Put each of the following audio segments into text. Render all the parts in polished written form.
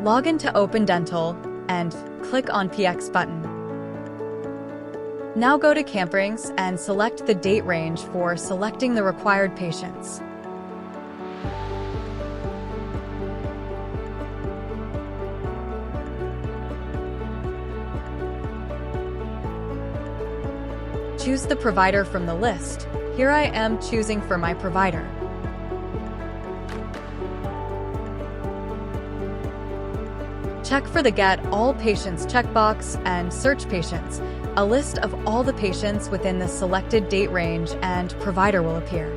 Log into Open Dental and click on PX button. Now go to Camperings and select the date range for selecting the required patients. Choose the provider from the list. Here I am choosing for my provider. Check for the Get All Patients checkbox and search patients. A list of all the patients within the selected date range and provider will appear.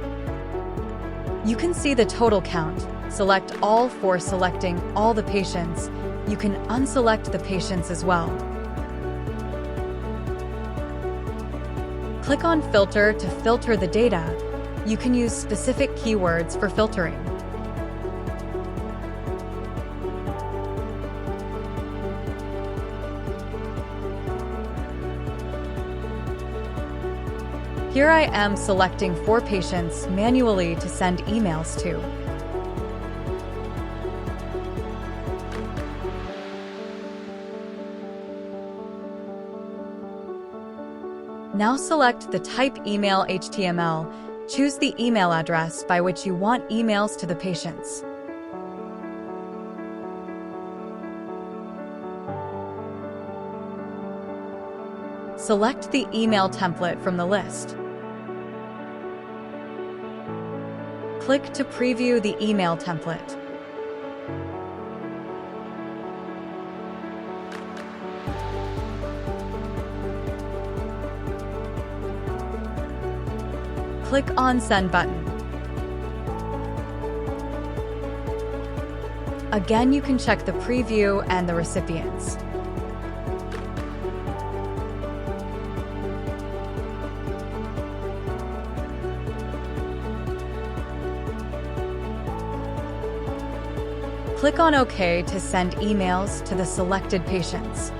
You can see the total count. Select All for selecting all the patients. You can unselect the patients as well. Click on Filter to filter the data. You can use specific keywords for filtering. Here I am selecting 4 patients manually to send emails to. Now select the Type Email HTML. Choose the email address by which you want emails to the patients. Select the email template from the list. Click to preview the email template. Click on Send button. Again, you can check the preview and the recipients. Click on OK to send emails to the selected patients.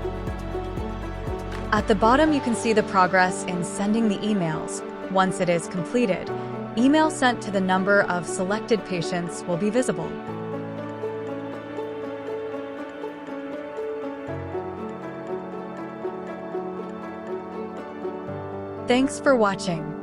At the bottom, you can see the progress in sending the emails. Once it is completed, email sent to the number of selected patients will be visible. Thanks for watching.